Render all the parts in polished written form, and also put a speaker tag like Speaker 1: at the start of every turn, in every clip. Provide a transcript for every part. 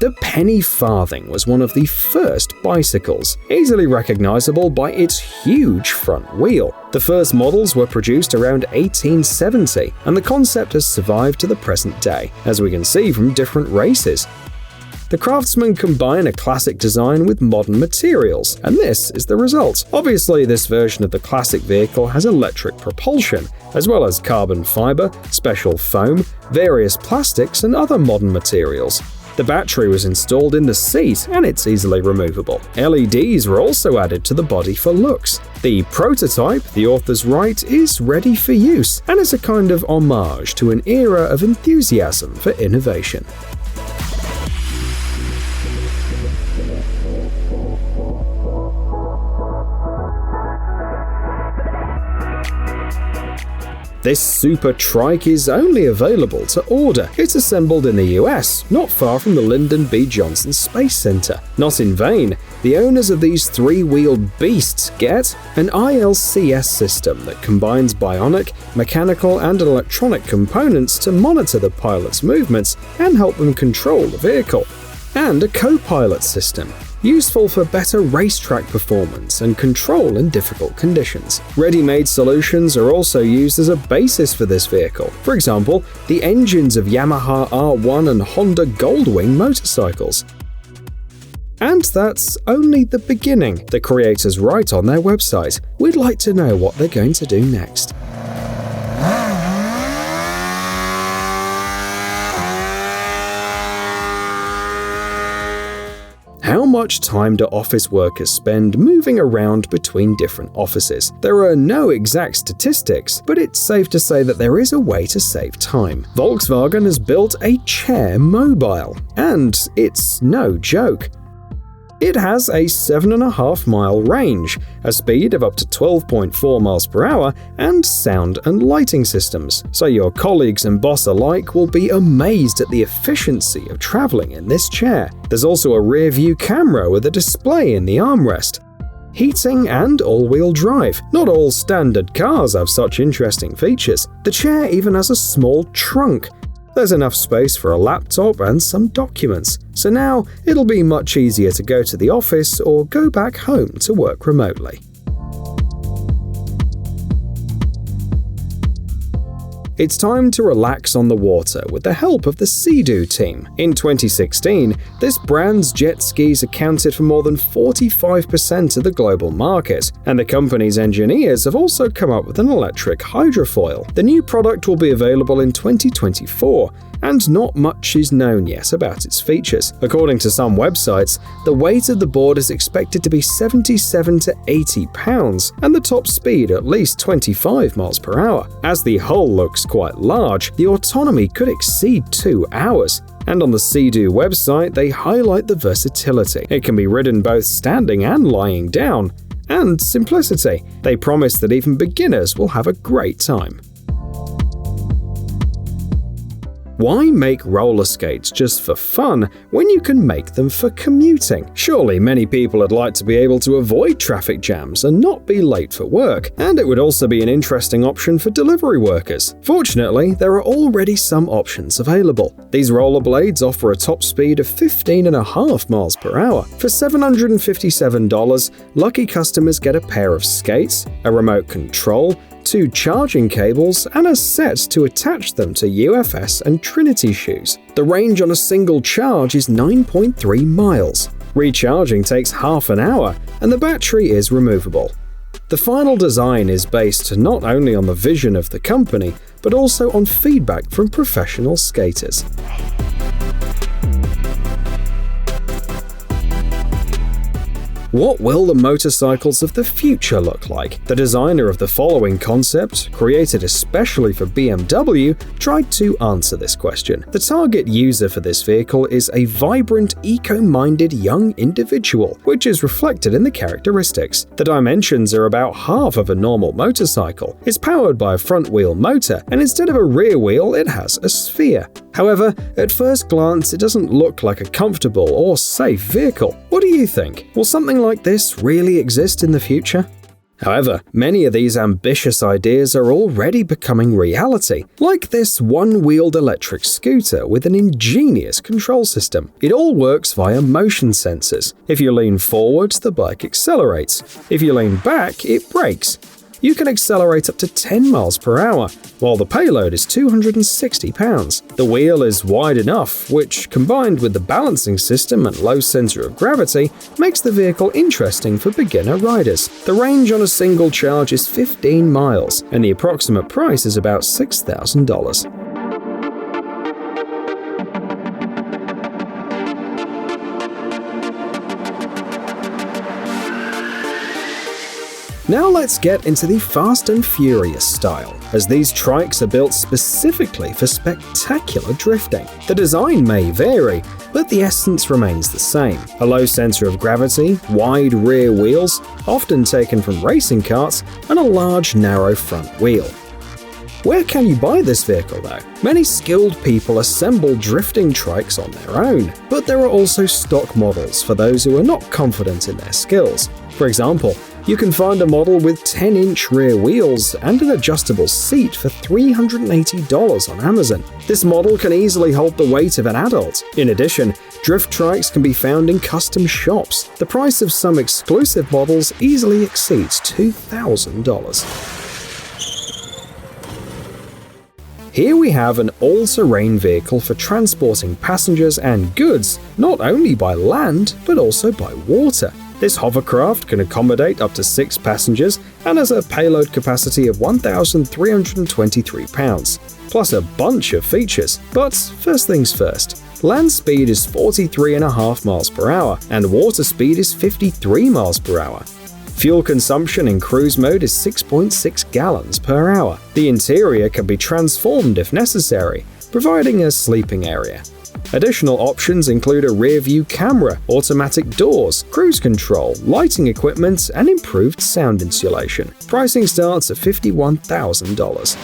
Speaker 1: The penny farthing was one of the first bicycles, easily recognizable by its huge front wheel. The first models were produced around 1870, and the concept has survived to the present day, as we can see from different races. The craftsmen combine a classic design with modern materials, and this is the result. Obviously, this version of the classic vehicle has electric propulsion, as well as carbon fiber, special foam, various plastics, and other modern materials. The battery was installed in the seat, and it's easily removable. LEDs were also added to the body for looks. The prototype, the authors write, is ready for use, and is a kind of homage to an era of enthusiasm for innovation. This super trike is only available to order. It's assembled in the US, not far from the Lyndon B. Johnson Space Center. Not in vain, the owners of these three-wheeled beasts get an ILCS system that combines bionic, mechanical, and electronic components to monitor the pilot's movements and help them control the vehicle, and a co-pilot system, useful for better racetrack performance and control in difficult conditions. Ready-made solutions are also used as a basis for this vehicle. For example, the engines of Yamaha R1 and Honda Goldwing motorcycles. And that's only the beginning. The creators write on their website, "We'd like to know what they're going to do next." How much time do office workers spend moving around between different offices? There are no exact statistics, but it's safe to say that there is a way to save time. Volkswagen has built a chair mobile, and it's no joke. It has a 7.5-mile range, a speed of up to 12.4 miles per hour, and sound and lighting systems, so your colleagues and boss alike will be amazed at the efficiency of traveling in this chair. There's also a rear-view camera with a display in the armrest. Heating and all-wheel drive. Not all standard cars have such interesting features. The chair even has a small trunk. There's enough space for a laptop and some documents, so now it'll be much easier to go to the office or go back home to work remotely. It's time to relax on the water with the help of the Sea-Doo team. In 2016, this brand's jet skis accounted for more than 45% of the global market, and the company's engineers have also come up with an electric hydrofoil. The new product will be available in 2024, and not much is known yet about its features. According to some websites, the weight of the board is expected to be 77 to 80 pounds, and the top speed at least 25 miles per hour. As the hull looks quite large, the autonomy could exceed 2 hours. And on the Sea-Doo website, they highlight the versatility. It can be ridden both standing and lying down. And simplicity. They promise that even beginners will have a great time. Why make roller skates just for fun when you can make them for commuting? Surely many people would like to be able to avoid traffic jams and not be late for work, and it would also be an interesting option for delivery workers. Fortunately, there are already some options available. These rollerblades offer a top speed of 15.5 miles per hour. For $757, lucky customers get a pair of skates, a remote control, 2 charging cables, and a set to attach them to UFS and Trinity shoes. The range on a single charge is 9.3 miles. Recharging takes half an hour, and the battery is removable. The final design is based not only on the vision of the company, but also on feedback from professional skaters. What will the motorcycles of the future look like? The designer of the following concept, created especially for BMW, tried to answer this question. The target user for this vehicle is a vibrant, eco-minded young individual, which is reflected in the characteristics. The dimensions are about half of a normal motorcycle. It's powered by a front-wheel motor, and instead of a rear wheel, it has a sphere. However, at first glance, it doesn't look like a comfortable or safe vehicle. What do you think? Will something like this really exist in the future? However, many of these ambitious ideas are already becoming reality, like this one-wheeled electric scooter with an ingenious control system. It all works via motion sensors. If you lean forward, the bike accelerates. If you lean back, it brakes. You can accelerate up to 10 miles per hour, while the payload is 260 pounds. The wheel is wide enough, which, combined with the balancing system and low center of gravity, makes the vehicle interesting for beginner riders. The range on a single charge is 15 miles, and the approximate price is about $6,000. Now let's get into the Fast and Furious style, as these trikes are built specifically for spectacular drifting. The design may vary, but the essence remains the same. A low center of gravity, wide rear wheels, often taken from racing karts, and a large, narrow front wheel. Where can you buy this vehicle though? Many skilled people assemble drifting trikes on their own, but there are also stock models for those who are not confident in their skills. For example, you can find a model with 10-inch rear wheels and an adjustable seat for $380 on Amazon. This model can easily hold the weight of an adult. In addition, drift trikes can be found in custom shops. The price of some exclusive models easily exceeds $2,000. Here we have an all-terrain vehicle for transporting passengers and goods, not only by land, but also by water. This hovercraft can accommodate up to 6 passengers and has a payload capacity of 1,323 pounds, plus a bunch of features. But first things first, land speed is 43.5 miles per hour, and water speed is 53 miles per hour. Fuel consumption in cruise mode is 6.6 gallons per hour. The interior can be transformed if necessary, providing a sleeping area. Additional options include a rear-view camera, automatic doors, cruise control, lighting equipment, and improved sound insulation. Pricing starts at $51,000.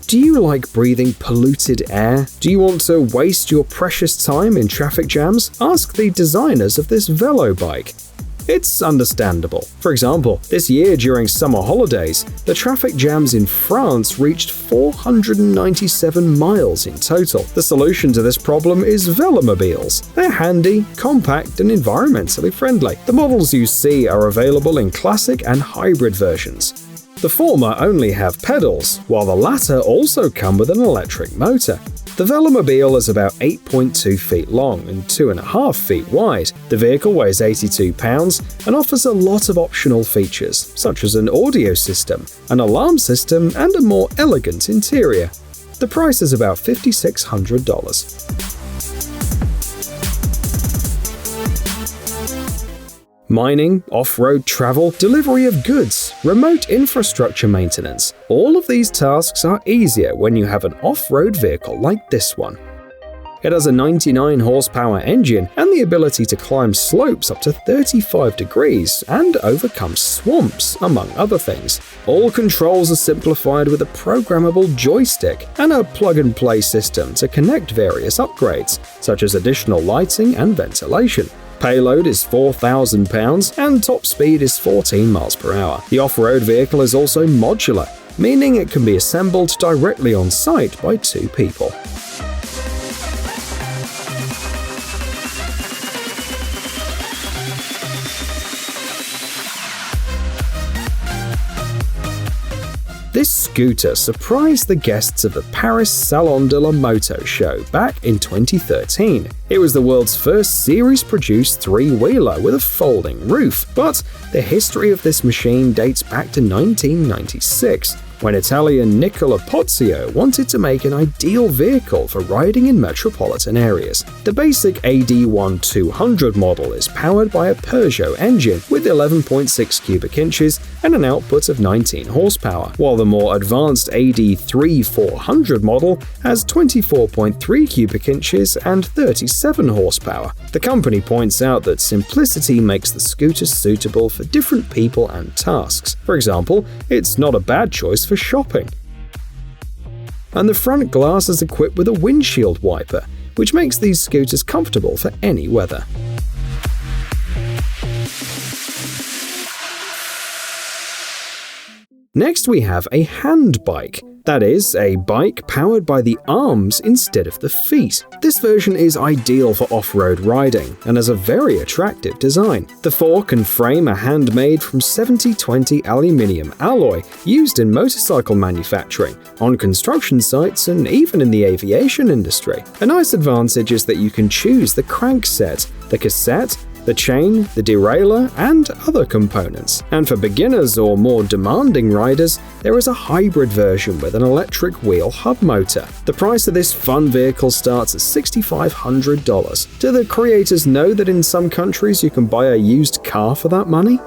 Speaker 1: Do you like breathing polluted air? Do you want to waste your precious time in traffic jams? Ask the designers of this velo bike. It's understandable. For example, this year during summer holidays, the traffic jams in France reached 497 miles in total. The solution to this problem is velomobiles. They're handy, compact, and environmentally friendly. The models you see are available in classic and hybrid versions. The former only have pedals, while the latter also come with an electric motor. The velomobile is about 8.2 feet long and 2.5 feet wide. The vehicle weighs 82 pounds and offers a lot of optional features, such as an audio system, an alarm system, and a more elegant interior. The price is about $5,600. Mining, off-road travel, delivery of goods, remote infrastructure maintenance. All of these tasks are easier when you have an off-road vehicle like this one. It has a 99 horsepower engine and the ability to climb slopes up to 35 degrees and overcome swamps, among other things. All controls are simplified with a programmable joystick and a plug-and-play system to connect various upgrades, such as additional lighting and ventilation. Payload is 4,000 pounds and top speed is 14 miles per hour. The off-road vehicle is also modular, meaning it can be assembled directly on site by 2 people. This scooter surprised the guests of the Paris Salon de la Moto show back in 2013. It was the world's first series-produced 3-wheeler with a folding roof, but the history of this machine dates back to 1996, when Italian Nicola Pozio wanted to make an ideal vehicle for riding in metropolitan areas. The basic AD1200 model is powered by a Peugeot engine with 11.6 cubic inches and an output of 19 horsepower, while the more advanced AD3400 model has 24.3 cubic inches and 37 horsepower. The company points out that simplicity makes the scooter suitable for different people and tasks. For example, it's not a bad choice for shopping. and the front glass is equipped with a windshield wiper, which makes these scooters comfortable for any weather. Next, we have a hand bike. That is, a bike powered by the arms instead of the feet. This version is ideal for off-road riding and has a very attractive design. The fork and frame are handmade from 70/20 aluminium alloy used in motorcycle manufacturing, on construction sites, and even in the aviation industry. A nice advantage is that you can choose the crankset, the cassette, the chain, the derailleur, and other components. And for beginners or more demanding riders, there is a hybrid version with an electric wheel hub motor. The price of this fun vehicle starts at $6,500. Do the creators know that in some countries you can buy a used car for that money?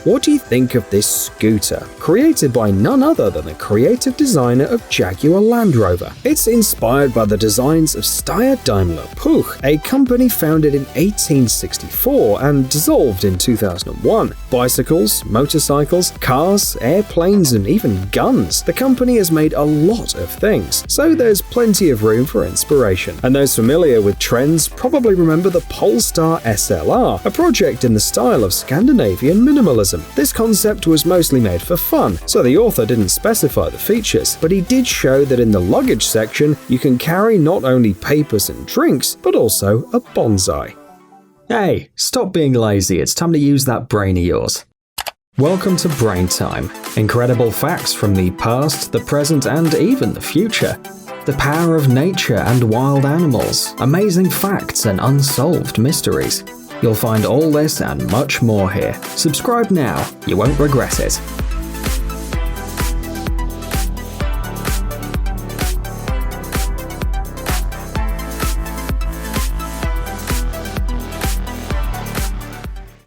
Speaker 1: What do you think of this scooter, created by none other than the creative designer of Jaguar Land Rover? It's inspired by the designs of Steyr Daimler Puch, a company founded in 1864 and dissolved in 2001. Bicycles, motorcycles, cars, airplanes, and even guns. The company has made a lot of things, so there's plenty of room for inspiration. And those familiar with trends probably remember the Polestar SLR, a project in the style of Scandinavian minimalism. This concept was mostly made for fun, so the author didn't specify the features, but he did show that in the luggage section you can carry not only papers and drinks, but also a bonsai. Hey, stop being lazy, it's time to use that brain of yours. Welcome to Brain Time. Incredible facts from the past, the present, and even the future. The power of nature and wild animals, amazing facts and unsolved mysteries. You'll find all this and much more here. Subscribe now, you won't regret it.